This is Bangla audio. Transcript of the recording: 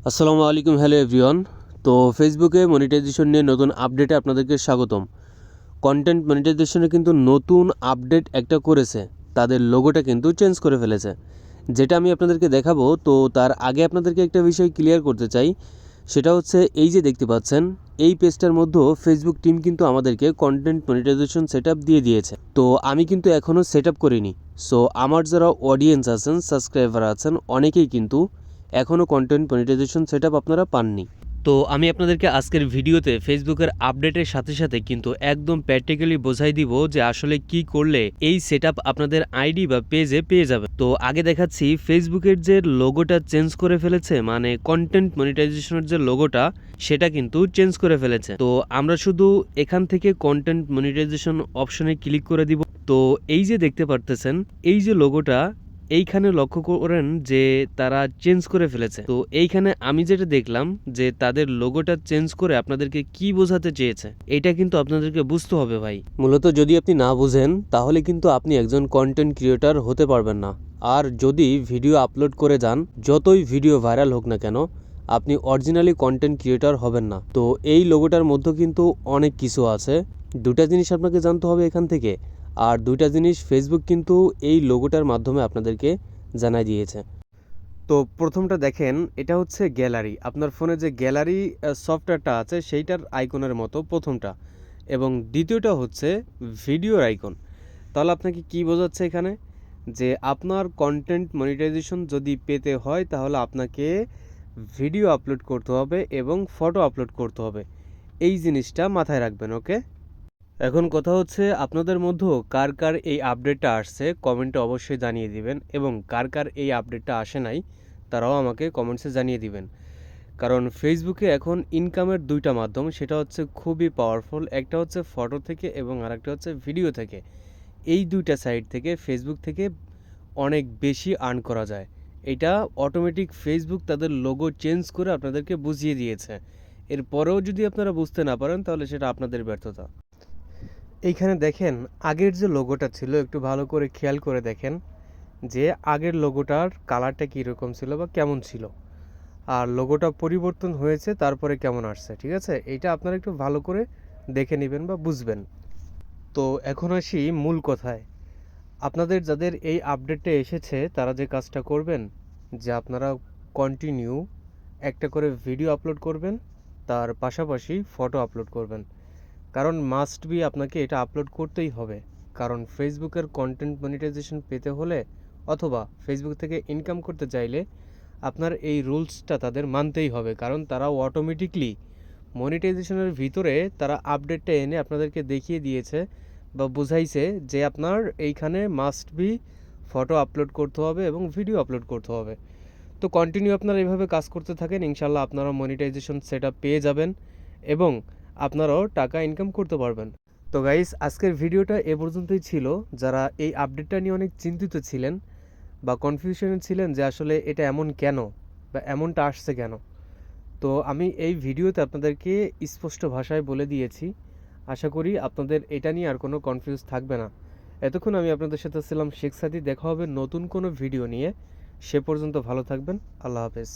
আসসালামু আলাইকুম, হ্যালো এভরিওয়ান। তো ফেসবুকে মনিটাইজেশন নিয়ে নতুন আপডেটে আপনাদেরকে স্বাগতম। কন্টেন্ট মনিটাইজেশনে কিন্তু নতুন আপডেট একটা করেছে, তাদের লোগোটা কিন্তু চেঞ্জ করে ফেলেছে, যেটা আমি আপনাদেরকে দেখাবো। তো তার আগে আপনাদেরকে একটা বিষয় ক্লিয়ার করতে চাই, সেটা হচ্ছে এই যে দেখতে পাচ্ছেন এই পেজটার মধ্যেও ফেসবুক টিম কিন্তু আমাদেরকে কন্টেন্ট মনিটাইজেশন সেটআপ দিয়ে দিয়েছে। তো আমি কিন্তু এখনও সেটআপ করিনি। সো আমার যারা অডিয়েন্স আছেন, সাবস্ক্রাইবার আছেন, অনেকেই কিন্তু এখনও কন্টেন্ট মনিটাইজেশন সেটআপ আপনারা পাননি। তো আমি আপনাদেরকে আজকের ভিডিওতে ফেসবুকের আপডেটের সাথে সাথে কিন্তু একদম প্র্যাকটিক্যালি বোঝাই দিব যে আসলে কি করলে এই সেটআপ আপনাদের আইডি বা পেজে পেয়ে যাবে। তো আগে দেখাচ্ছি ফেসবুকের যে লোগোটা চেঞ্জ করে ফেলেছে, মানে কন্টেন্ট মনিটাইজেশনের যে লোগোটা সেটা কিন্তু চেঞ্জ করে ফেলেছে। তো আমরা শুধু এখান থেকে কন্টেন্ট মনিটাইজেশন অপশনে ক্লিক করে দিব। তো এই যে দেখতে পারতেছেন এই যে লোগোটা, এইখানে লক্ষ্য করেন যে তারা চেঞ্জ করে ফেলেছে। তো এইখানে আমি যেটা দেখলাম যে তাদের লোগোটা চেঞ্জ করে আপনাদেরকে কি বোঝাতে চেয়েছে, এটা কিন্তু আপনাদেরকে বুঝতে হবে ভাই। মূলত যদি আপনি না বুঝেন তাহলে কিন্তু আপনি একজন কন্টেন্ট ক্রিয়েটর হতে পারবেন না। আর যদি ভিডিও আপলোড করে যান, যতই ভিডিও ভাইরাল হোক না কেন, আপনি অরিজিনালি কন্টেন্ট ক্রিয়েটর হবেন না। তো এই লোগোটার মধ্যে কিন্তু অনেক কিছু আছে, দুটা জিনিস আপনাকে জানতে হবে এখান থেকে। আর দুইটা জিনিস ফেসবুক কিন্তু এই লোগোটার মাধ্যমে আপনাদেরকে জানাই দিয়েছে। তো প্রথমটা দেখেন, এটা হচ্ছে গ্যালারি। আপনার ফোনে যে গ্যালারি সফটওয়্যারটা আছে সেইটার আইকনের মতো প্রথমটা, এবং দ্বিতীয়টা হচ্ছে ভিডিওর আইকন। তাহলে আপনাকে কি বোঝাচ্ছে এখানে, যে আপনার কন্টেন্ট মনিটাইজেশন যদি পেতে হয় তাহলে আপনাকে ভিডিও আপলোড করতে হবে এবং ফটো আপলোড করতে হবে। এই জিনিসটা মাথায় রাখবেন, ওকে? এখন কথা হচ্ছে আপনাদের মধ্যেও কার কার এই আপডেটটা আসছে কমেন্টে অবশ্যই জানিয়ে দিবেন, এবং কার কার এই আপডেটটা আসে নাই তারাও আমাকে কমেন্টসে জানিয়ে দিবেন। কারণ ফেসবুকে এখন ইনকামের দুইটা মাধ্যম, সেটা হচ্ছে খুবই পাওয়ারফুল। একটা হচ্ছে ফটো থেকে এবং আরেকটা হচ্ছে ভিডিও থেকে। এই দুইটা সাইট থেকে ফেসবুক থেকে অনেক বেশি আর্ন করা যায়। এটা অটোমেটিক ফেসবুক তাদের লোগো চেঞ্জ করে আপনাদেরকে বুঝিয়ে দিয়েছে। এরপরেও যদি আপনারা বুঝতে না পারেন তাহলে সেটা আপনাদের ব্যর্থতা। এইখানে দেখেন আগের যে লোগোটা ছিল, একটু ভালো করে খেয়াল করে দেখেন যে আগের লোগোটার কালারটা কীরকম ছিল বা কেমন ছিল, আর লোগোটা পরিবর্তন হয়েছে তারপরে কেমন আসছে। ঠিক আছে, এইটা আপনারা একটু ভালো করে দেখে নেবেন বা বুঝবেন। তো এখন আসি মূল কথায়। আপনাদের যাদের এই আপডেটটা এসেছে তারা যে কাজটা করবেন, যে আপনারা কন্টিনিউ একটা করে ভিডিও আপলোড করবেন, তার পাশাপাশি ফটো আপলোড করবেন। কারণ মাস্ট বি আপনাকে এটা আপলোড করতেই হবে। কারণ ফেসবুকের কন্টেন্ট মনিটাইজেশন পেতে হলে অথবা ফেসবুক থেকে ইনকাম করতে চাইলে আপনার এই রুলসটা তাদের মানতেই হবে। কারণ তারা অটোমেটিকলি মনিটাইজেশনের ভিতরে তারা আপডেটটা এনে আপনাদেরকে দেখিয়ে দিয়েছে বা বুঝাইছে যে আপনার এইখানে মাস্ট বি ফটো আপলোড করতে হবে এবং ভিডিও আপলোড করতে হবে। তো কন্টিনিউ আপনারা এইভাবে কাজ করতে থাকেন, ইনশাল্লাহ আপনারা মনিটাইজেশন সেটআপ পেয়ে যাবেন এবং আপনারাও টাকা ইনকাম করতে পারবেন। তো গাইস, আজকের ভিডিওটা এ পর্যন্তই ছিল। যারা এই আপডেটটা নিয়ে অনেক চিন্তিত ছিলেন বা কনফিউশনে ছিলেন যে আসলে এটা এমন কেন বা এমনটা আসছে কেন, তো আমি এই ভিডিওতে আপনাদেরকে স্পষ্ট ভাষায় বলে দিয়েছি। আশা করি আপনাদের এটা নিয়ে আর কোনো কনফিউজ থাকবে না। এতক্ষণ আমি আপনাদের সাথে ছিলাম শেখ সাদি। দেখা হবে নতুন কোনো ভিডিও নিয়ে। সে পর্যন্ত ভালো থাকবেন। আল্লাহ হাফেজ।